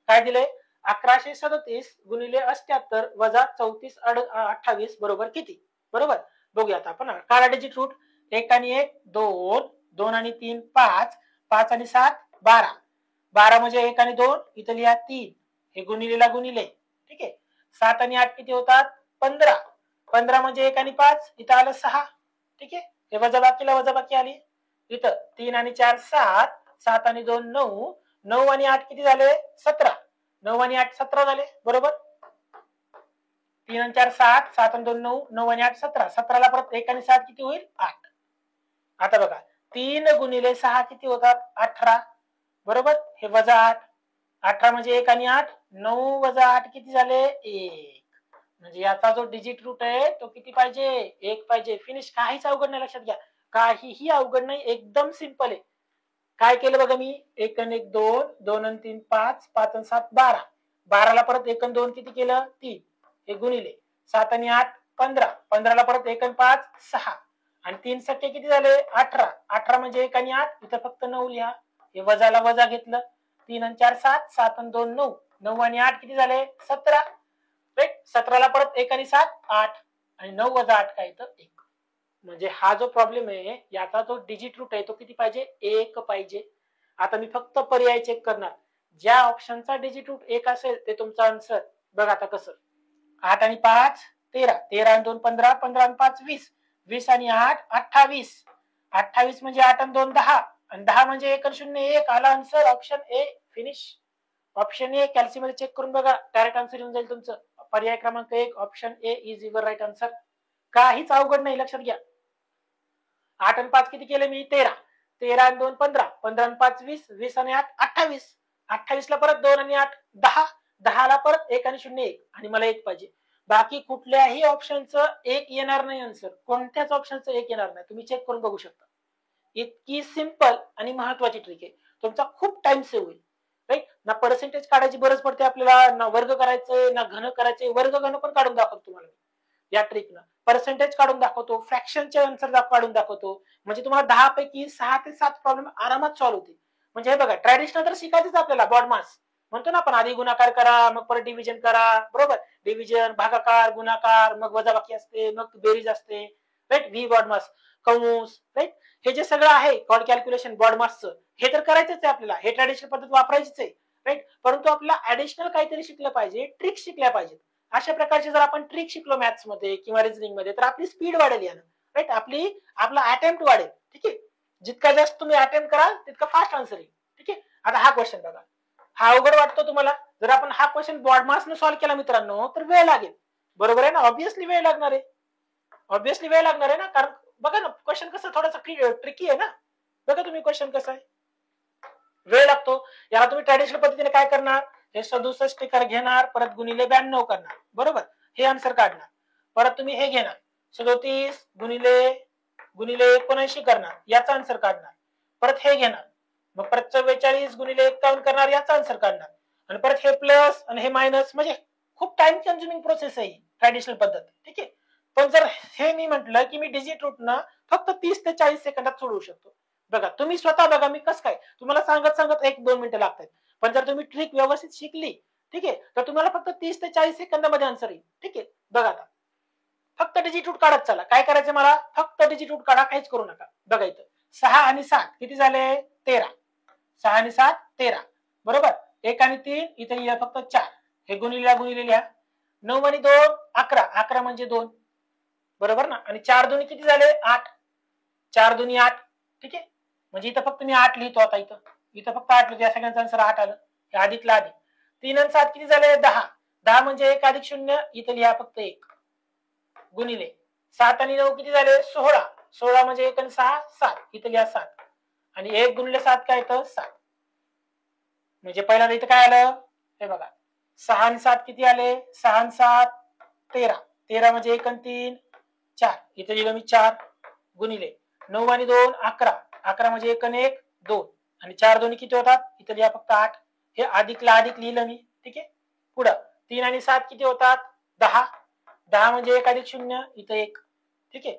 काय दिलंय 1137 गुणिले 78 वजा 34 28 बरोबर किती. बरोबर बघूया आता आपण. काढा डिजिट रूट. 1 आणि 1 2 2 आणि 3 5 5 आणि 7 12 12 म्हणजे 1 आणि 2 इथं लिहा 3 हे गुणिलेला गुणिले. ठीक आहे. 7 आणि 8 किती होतात 15 15 म्हणजे 1 आणि 5 इथं आलं 6. ठीक आहे. हे वजाबाकीला वजाबाकी आली. इथं 3 आणि 4 7 7 आणि 2 9 9 आणि 8 किती झाले 17 9 आणि 8 17 झाले बरोबर. 3 आणि 4 7 7 आणि 2 9 9 आणि 8 17 17 ला परत 1 आणि 7 किती होईल 8. आता बघा 3 गुणिले 6 किती होतात 18 बरोबर. हे वजा 8 18 म्हणजे 1 आणि 8 9 वजा 8 किती झाले 1 म्हणजे याचा जो डिजिट रूट आहे तो किती पाहिजे 1 पाहिजे. फिनिश. काहीच अवघड नाही, लक्षात घ्या. काहीही अवघड नाही, एकदम सिंपल आहे. काय केलं बघा मी 1 आणि 1 2 2 आणि 3 5 5 आणि 7 12 12 ला परत 1 आणि 2 किती केलं 3 हे गुणिले 7 आणि 8 15 15 ला परत 1 आणि 5 6 आणि 3 सख्खे किती झाले 18 18 म्हणजे 1 आणि 8 इथं फक्त 9 लिहा. हे वजाला वजा घेतलं 3 आणि 4 7 7 आणि 2 9 9 आणि 8 किती झाले 17 राईट. 17 ला परत 1 आणि 7 8 आणि 9 वजा 8 काय इथं 1 म्हणजे हा जो प्रॉब्लेम आहे याचा जो डिजिट रूट आहे तो किती पाहिजे 1 पाहिजे. आता मी फक्त पर्याय चेक करणार. ज्या ऑप्शनचा डिजिट रूट 1 असेल ते तुमचा आन्सर. बघा आता कसं 8 आणि 5 13 13 आणि 2 15 15 आणि 5 20 20 आणि 8 28 28 म्हणजे 8 आणि 2 10 आणि 10 म्हणजे 1 आणि 0 1 आला answer option A. Finish. Option A कॅल्सी मध्ये चेक करून बघा डायरेक्ट आन्सर येऊन जाईल तुमचं. पर्याय क्रमांक 1 option A is your right answer. काहीच अवघड नाही, लक्षात घ्या. 8 आणि 5 किती केले मी 13 13 आणि 2 15 15 आणि 5 20 20 आणि 8 28 28 ला परत 2 आणि 8 10 10 ला परत 1 आणि 0 1 आणि मला 1 पाहिजे. बाकी कुठल्याही ऑप्शनचं 1 येणार नाही आन्सर. कोणत्याच ऑप्शनचं 1 येणार नाही. तुम्ही चेक करून बघू शकता. इतकी सिंपल आणि महत्वाची ट्रिक आहे. तुमचा खूप टाइम सेव्ह होईल. राईट. ना पर्सेंटेज काढायची गरज पडते आपल्याला, ना वर्ग करायचंय, ना घन करायचंय. वर्ग घन पण काढून दाखवतो तुम्हाला या ट्रिकनं. पर्सेंटेज काढून दाखवतो, फ्रॅक्शनचे आन्सर काढून दाखवतो. म्हणजे तुम्हाला 10 पैकी 6 ते 7 प्रॉब्लेम आरामात सॉल्व्ह होतील. म्हणजे हे बघा ट्रॅडिशनल तर शिकायचंच आपल्याला बॉड मास. म्हणतो ना आपण आधी गुणाकार करा मग परत डिव्हिजन करा बरोबर. डिव्हिजन भागाकार गुणाकार मग वजाबाकी असते मग बेरीज असते राईट. व्ही बॉड मास कंस राईट. हे जे सगळं आहे कॉड कॅल्क्युलेशन बॉड मासचं हे तर करायचंच आहे आपल्याला. हे ट्रॅडिशनल पद्धत वापरायचीच आहे राईट. परंतु आपल्याला ऍडिशनल काहीतरी शिकलं पाहिजे, ट्रिक शिकल्या पाहिजेत. अशा प्रकारचे जर आपण ट्रिक शिकलो मॅथ्स मध्ये किंवा रिझनिंग मध्ये तर आपली स्पीड वाढेल यानं राईट. आपला अटेम्प्ट वाढेल. ठीक आहे. जितका जास्त तुम्ही अटेम्प्ट कराल तितका फास्ट आन्सर येईल. ठीक आहे. आता हा क्वेश्चन बघा. हा अवघड वाटतो तुम्हाला. जर आपण हा क्वेश्चन बॉड मासने सॉल्व्ह केला मित्रांनो तर वेळ लागेल. बरोबर आहे ना. ऑब्विसली वेळ लागणार आहे. ऑब्विसली वेळ लागणार आहे ना. कारण बघा ना क्वेश्चन कसं थोडासा ट्रिकी आहे ना. बघा तुम्ही क्वेश्चन कसं आहे. वेळ लागतो. याला तुम्ही ट्रॅडिशनल पद्धतीने काय करणार हे 67 घेणार परत गुणिले 92 करणार बरोबर. हे आन्सर काढणार. परत तुम्ही हे घेणार 37 गुणिले गुणिले 79 करणार याचा आन्सर काढणार. परत हे घेणार मग परत 44 गुणिले 51 करणार याचा आन्सर काढणार आणि परत हे प्लस आणि हे मायनस. म्हणजे खूप टाइम कन्झ्युमिंग प्रोसेस आहे ट्रॅडिशनल पद्धत. ठीक आहे. पण जर हे मी म्हटलं की मी डिजिट रूटनं फक्त 30 ते 40 सेकंदात सोडवू शकतो. बघा तुम्ही स्वतः बघा मी कसं काय तुम्हाला सांगत सांगत 1-2 मिनिटं लागतात. पण जर तुम्ही ट्रिक व्यवस्थित शिकली ठीक आहे तर तुम्हाला फक्त 30 ते 40 सेकंदामध्ये आन्सर येईल. ठीक आहे. बघा आता फक्त डिजिट रूट काढत चला. काय करायचं मला फक्त डिजिट रूट काढा, काहीच करू नका. बघा इथं 6 आणि 7 किती झाले 13 6 आणि 7 13 बरोबर. 1 आणि 3 इथे लिहा फक्त 4, हे गुणिले लिहा. 9 आणि 2 11, 11 म्हणजे 2 बरोबर ना. आणि 4 दोन्ही किती झाले 8, 4 दोन्ही 8. ठीक आहे, म्हणजे इथं फक्त मी 8 लिहितो. आता इथं फक्त 8 लिहितो. या सगळ्यांचं आन्सर 8 आलं. हे अधिकला अधिक. 3 आणि 7 किती झाले 10, 10 म्हणजे 1 अधिक 0 इथं लिहा फक्त 1 गुणिले 7 आणि 9 किती झाले 16, 16 म्हणजे 1 आणि 6 7 इथं लिहा 7 आणि 1 गुणिले 7 काय येतं 7. म्हणजे पहिल्यांदा इथं काय आलं हे बघा 6 आणि 7 किती आले 6 आणि 7 13, 13 म्हणजे 1 आणि 3 4 इथं लिहिलं मी 4 गुणिले 9 आणि 2 11, 11 म्हणजे 1 आणि 1 2 आणि 4 दोन्ही किती होतात इथं लिहा फक्त 8, हे अधिकला अधिक लिहिलं मी. ठीक आहे, पुढं 3 आणि 7 किती होतात 10, 10 म्हणजे 1 अधिक 0 इथं 1. ठीक आहे,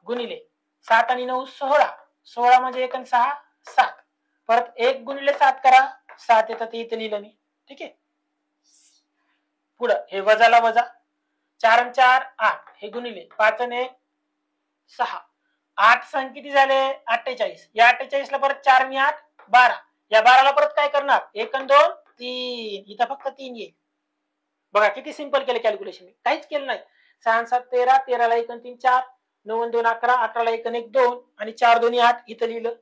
गुणिले 7 आणि 9 16, 16 म्हणजे 1 आणि 6 7, परत 1 गुणिले 7 करा 7 येतात इथं लिहिलं मी. ठीक आहे, पुढं हे वजाला वजा 4 आणि 4 8 हे गुणिले 5 आणि 1 6, 8 संख्या किती झाले 48, या 48 ला परत 4 आणि 8 12, या 12 ला परत काय करणार 1 आणि 2 3 इथं फक्त 3 येईल. बघा किती सिंपल केलं कॅल्क्युलेशन, काहीच केलं नाही. 6 आणि 7 13, 13 ला 1 आणि 3 4, 9 आणि 2 11, 11 ला 1 आणि 1 2 आणि 4 दोन्ही 8 इथं लिहिलं.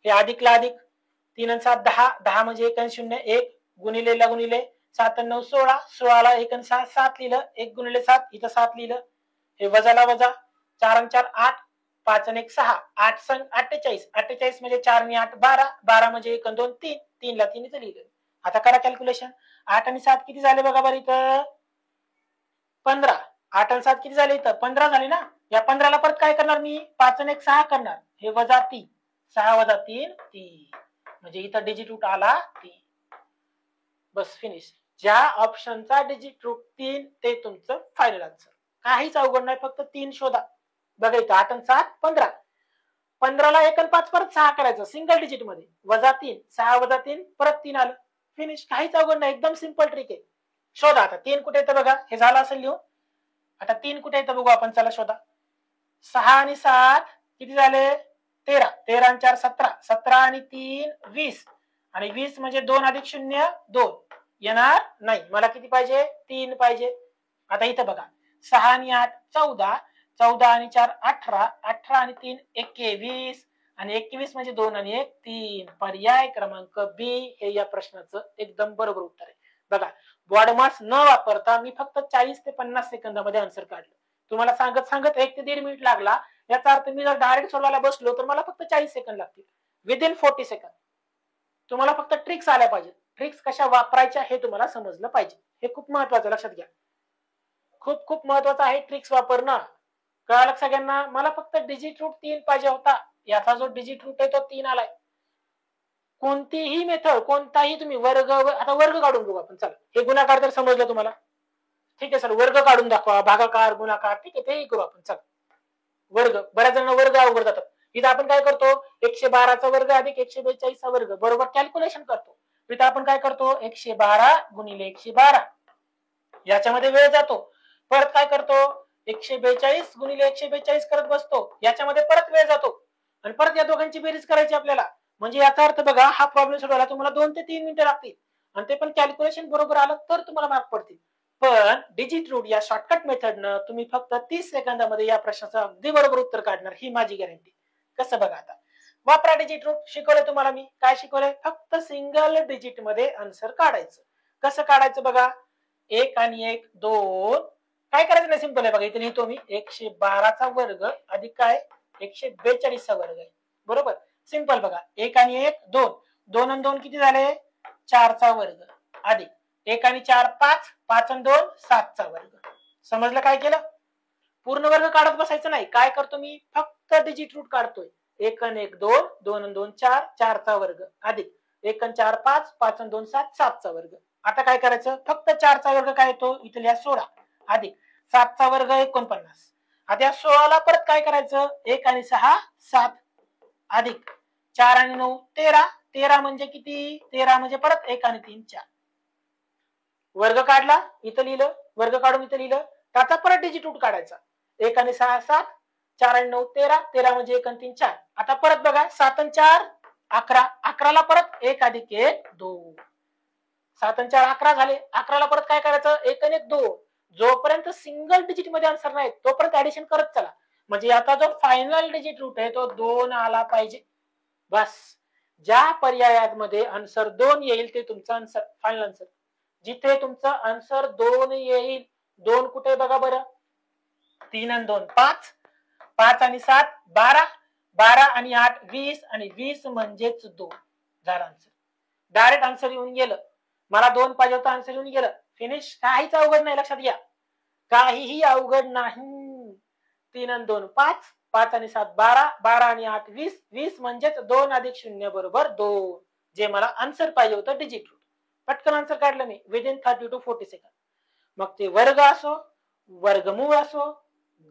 हे अधिकला अधिक 3 आणि 7 10, 10 म्हणजे 1 आणि 0 1 गुणिलेला गुणिले 7 आणि 9 16, 16 ला 1 आणि 6 7 लिहिलं, 1 गुणिले 7 इथं 7 लिहिलं. हे वजाला वजा 4 आणि 4 8, 5 आणि 1 6, 8 संग 48, 48 म्हणजे 4 आणि 8 12, 12 म्हणजे 1 आणि 2 3, 3 ला 3 इथं लिहिलं. आता करा कॅल्क्युलेशन. 8 आणि 7 किती झाले बघा बरं इथं 15, 8 आणि 7 किती झाले इथं 15 झाले ना. या 15 ला परत काय करणार मी 5 आणि 1 6 करणार, हे वजा 3, 6 वजा 3 3, म्हणजे इथं डिजिट रूट आला 3. बस फिनिश. ज्या ऑप्शनचा डिजिट रूट 3 ते तुमचं फायनल आन्सर. काहीच अवघड नाही, फक्त 3 शोधा. बघा इथं 8 आणि 7 15, 15 ला 1 आणि 5 परत 6 करायचं सिंगल डिजिट मध्ये, वजा 3 6 वजा 3 परत 3 आलं. फिनिश. काहीच अवघड नाही, एकदम सिंपल ट्रिक आहे. शोधा आता 3 कुठे येतं बघा, हे झालं असेल लिहून. आता 3 कुठे येतं बघू आपण, चला शोधा. 6 आणि 7 किती झाले 13, 13 आणि 4 17, 17 आणि 3 20 आणि 20 म्हणजे 2 अधिक 0 2 येणार नाही. मला किती पाहिजे 3 पाहिजे. आता इथं बघा 6 आणि 8 14, 14 आणि 4 18, 18 आणि 3 21 आणि 21 म्हणजे 2 आणि 1 3. पर्याय क्रमांक बी हे या प्रश्नाचं एकदम बरोबर उत्तर आहे. बघा बॉड मास न वापरता मी फक्त 40 ते 50 सेकंदामध्ये आन्सर काढलं. तुम्हाला सांगत सांगत 1 ते 1.5 मिनिट लागला, याचा अर्थ मी जर डायरेक्ट सोडवायला बसलो तर मला फक्त 40 सेकंद लागतील. Within 40 second. तुम्हाला फक्त ट्रिक्स आल्या पाहिजे. ट्रिक्स कशा वापरायच्या हे तुम्हाला समजलं पाहिजे. हे खूप महत्वाचं, लक्षात घ्या. खूप खूप महत्वाचं आहे ट्रिक्स वापरणं. कळालं सगळ्यांना. मला फक्त डिजिट रूट 3 पाहिजे होता, याचा जो डिजिट रूट आहे तो 3 आलाय. कोणतीही मेथड, कोणताही तुम्ही वर्ग, आता वर्ग काढून बघू आपण. चला हे गुणाकार तर समजलं तुम्हाला. ठीक आहे सर, वर्ग काढून दाखवा, भागाकार गुणाकार, ठीक आहे तेही करू आपण. चला वर्ग, बऱ्याच जणांना वर्ग अवघड जातात. इथं आपण काय करतो 112 चा वर्ग अधिक 142 चा वर्ग बरोबर कॅल्क्युलेशन करतो. इथं आपण काय करतो 112 गुणिले 112, याच्यामध्ये वेळ जातो. परत काय करतो 142 गुणिले 142 करत बसतो, याच्यामध्ये परत वेळ जातो. आणि परत या दोघांची बेरीज करायची आपल्याला. म्हणजे याचा अर्थ बघा हा प्रॉब्लेम सोडवायला तुम्हाला 2 ते 3 मिनिटं लागतील आणि ते पण कॅल्क्युलेशन बरोबर आलं तर तुम्हाला मार्क पडतील. पण डिजिट रूट या शॉर्टकट मेथडनं तुम्ही फक्त 30 सेकंदामध्ये या प्रश्नाचं अगदी बरोबर उत्तर काढणार, ही माझी गॅरंटी. कसं बघा आता वापरा डिजिट रूट. शिकवलं तुम्हाला मी. काय शिकवलंय, फक्त सिंगल डिजिट मध्ये आन्सर काढायचं. कसं काढायचं बघा, 1 आणि 1 2, काय करायचं नाही, सिंपल आहे बघा. इथे लिहितो मी 112 चा वर्ग अधिक काय 142 चा वर्ग आहे बरोबर. सिंपल बघा 1 आणि 1 2, 2 आणि 2 किती झाले 4 चा वर्ग अधिक 1 आणि 4 5, 5 आणि 2 7 चा वर्ग. समजलं काय केलं. पूर्ण वर्ग काढत बसायचं नाही. काय करतो मी फक्त डिजिट रूट काढतोय. 1 आणि 1 2, 2 आणि 2 4, 4 चा वर्ग अधिक 1 आणि 4 5, 5 आणि 2 7, 7 चा वर्ग. आता काय करायचं फक्त 4 चा वर्ग काय येतो इथे लिहा 16 अधिक 7 चा वर्ग 49. आता या 16 ला परत काय करायचं 1 आणि 6 7 अधिक 4 आणि 9 13, 13 म्हणजे किती 13 म्हणजे परत 1 आणि 3 4. वर्ग काढला इथं लिहिलं, वर्ग काढून इथं लिहिलं. त्याचा परत डिजिट रूट काढायचा. 1 आणि 6 7, 4 आणि 9 13, 13 म्हणजे 1 आणि 3 4. आता परत बघा 7 आणि 4 11, 11ला परत 1 अधिक 1 2. 7 आणि 4 11 झाले. 11ला परत काय करायचं? 1 आणि 1 2. जोपर्यंत सिंगल डिजिट मध्ये आन्सर नाही तोपर्यंत ऍडिशन करत चला. म्हणजे आता जो फायनल डिजिट रूट आहे तो 2 आला पाहिजे. बस. ज्या पर्यायामध्ये आन्सर 2 येईल ते तुमचं आन्सर, फायनल आन्सर. जिथे तुमचं आन्सर 2 येईल, 2 कुठे बघा बरं? 3 आणि 2 5, 5 आणि 7 12, 12 आणि 8 20 आणि 20 म्हणजेच 2. झालं आन्सर. डायरेक्ट आन्सर येऊन गेलं. मला 2 पाहिजे होतं, आन्सर येऊन गेलं. फिनिश. काहीच अवघड नाही, लक्षात घ्या. काहीही अवघड नाही. 3 आणि 2 5, 5 आणि 7 12, 12 आणि 8 20, 20 म्हणजेच 2 अधिक 0 बरोबर 2. जे मला आन्सर पाहिजे होतं डिजिट रूट. पटकन आन्सर काढलं मी विदिन 30 to 40 सेकंड. मग ते वर्ग असो, वर्गमूळ असो,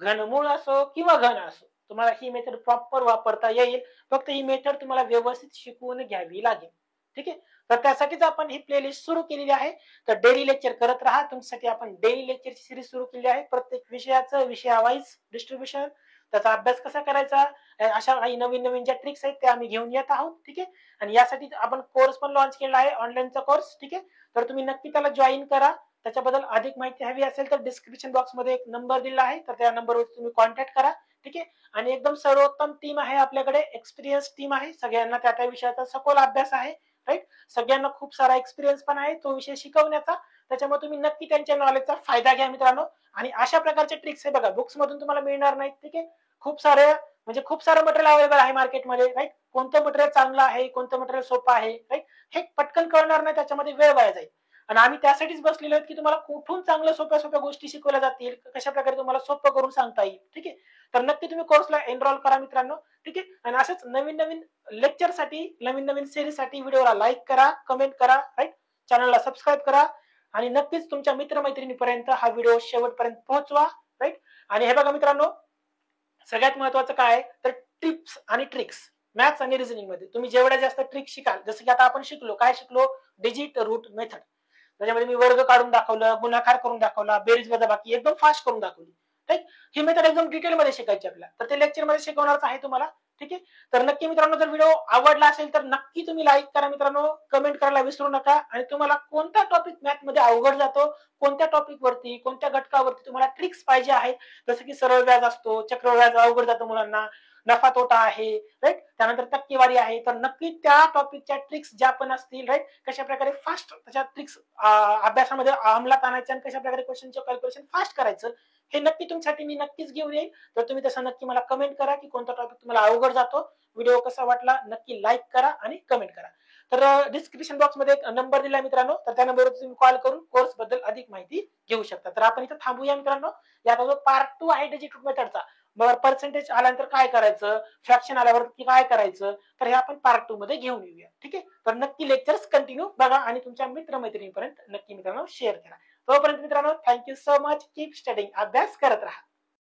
घनमूळ असो किंवा घन असो, तुम्हाला ही मेथड प्रॉपर वापरता येईल. फक्त ही मेथड तुम्हाला व्यवस्थित शिकवून घ्यावी लागेल. ठीक आहे. तर त्यासाठीच आपण ही प्लेलिस्ट सुरू केलेली आहे. तर डेली लेक्चर करत राहा. तुमच्यासाठी आपण डेली लेक्चरची सिरीज सुरू केली आहे. प्रत्येक विषयाचं विषयावाईज डिस्ट्रीब्युशन, त्याचा अभ्यास कसा करायचा, अशा काही नवीन नवीन ज्या ट्रिक्स आहेत त्या आम्ही घेऊन येत आहोत. ठीक आहे. आणि यासाठी आपण कोर्स पण लॉन्च केला आहे, ऑनलाईनचा कोर्स. ठीक आहे. तर तुम्ही नक्की त्याला जॉईन करा. त्याच्याबद्दल अधिक माहिती हवी असेल तर डिस्क्रिप्शन बॉक्स मध्ये एक नंबर दिला आहे, तर त्या नंबरवर तुम्ही कॉन्टॅक्ट करा. ठीक आहे. आणि एकदम सर्वोत्तम टीम आहे आपल्याकडे, एक्सपिरियन्स टीम आहे. सगळ्यांना त्या त्या विषयाचा सखोल अभ्यास आहे. राईट. सगळ्यांना खूप सारा एक्सपिरियन्स पण आहे तो विषय शिकवण्याचा. त्याच्यामुळे तुम्ही नक्की त्यांच्या नॉलेजचा फायदा घ्या मित्रांनो. आणि अशा प्रकारचे ट्रिक्स आहे बघा, बुक्स मधून तुम्हाला मिळणार नाहीत. ठीक आहे. खूप सारे म्हणजे खूप सारं मटेरियल अवेलेबल आहे मार्केटमध्ये. राईट. कोणतं मटेरियल चांगलं आहे, कोणतं मटेरियल सोपं आहे, राईट, हे पटकन कळणार नाही, त्याच्यामध्ये वेळ वाया जाईल. आणि आम्ही त्यासाठीच बसलेलो आहेत की तुम्हाला कुठून चांगल्या सोप्या सोप्या गोष्टी शिकवल्या जातील, कशा प्रकारे तुम्हाला सोपं करून सांगता येईल. ठीक आहे. तर नक्की तुम्ही कोर्सला एनरोल करा मित्रांनो. ठीक आहे. आणि असंच नवीन नवीन लेक्चरसाठी, नवीन नवीन सिरीजसाठी व्हिडिओला लाईक करा, कमेंट करा, राईट, चॅनलला सबस्क्राईब करा. आणि नक्कीच तुमच्या मित्रमैत्रिणीपर्यंत हा व्हिडिओ शेवटपर्यंत पोहोचवा. राईट. आणि हे बघा मित्रांनो, सगळ्यात महत्वाचं काय तर टिप्स आणि ट्रिक्स. मॅथ्स आणि रिझनिंग मध्ये तुम्ही जेवढ्या जास्त ट्रिक शिकाल, जसं की आता आपण शिकलो, काय शिकलो? Digit root method. त्याच्यामध्ये मी वर्ग काढून दाखवलं, गुणाकार करून दाखवला, बेरीज वजाबाकी एकदम फास्ट करून दाखवली. ठीक. ही मेथड एकदम डिटेल मध्ये शिकायची आपल्याला, तर ते लेक्चर मध्ये शिकवणारच आहे तुम्हाला. ठीक आहे. तर नक्की मित्रांनो, जर व्हिडिओ आवडला असेल तर नक्की तुम्ही लाईक करा मित्रांनो, कमेंट करायला विसरू नका. आणि तुम्हाला कोणता टॉपिक मॅथ मध्ये अवघड जातो, कोणत्या टॉपिक वरती, कोणत्या घटकावरती तुम्हाला ट्रिक्स पाहिजे आहेत, जसं की सरळ व्याज असतो, चक्रव्याज अवघड जातो मुलांना, नफा तोटा आहे, राईट, त्यानंतर टक्केवारी आहे, तर नक्की त्या टॉपिकच्या ट्रिक्स ज्या पण असतील, राईट, कशा प्रकारे फास्ट त्याच्या ट्रिक्स अभ्यासामध्ये अंमलात आणायच्या आणि कशा प्रकारे क्वेश्चनचं कॅल्क्युलेशन फास्ट करायचं, हे नक्की तुमच्यासाठी मी नक्कीच घेऊन येईल. तर तुम्ही तसं नक्की मला कमेंट करा की कोणता टॉपिक तुम्हाला अवघड जातो, व्हिडिओ कसा वाटला नक्की लाईक करा आणि कमेंट करा. तर डिस्क्रिप्शन बॉक्स मध्ये एक नंबर दिला मित्रांनो, तर त्या नंबरवर तुम्ही कॉल करून कोर्स बद्दल अधिक माहिती घेऊ शकता. तर आपण इथं थांबूया मित्रांनो. याचा जो पार्ट 2 आहे डिजिट मेथडचा, मग पर्सेंटेज आल्यानंतर काय करायचं, फ्रॅक्शन आल्यावर काय करायचं, तर हे आपण पार्ट 2 मध्ये घेऊन येऊया. ठीक आहे. तर नक्की लेक्चर्स कंटिन्यू बघा आणि तुमच्या मित्रमैत्रिणीपर्यंत नक्की मित्रांनो शेअर करा. तोपर्यंत मित्रांनो, thank you so much. Keep studying. अभ्यास करत राहा.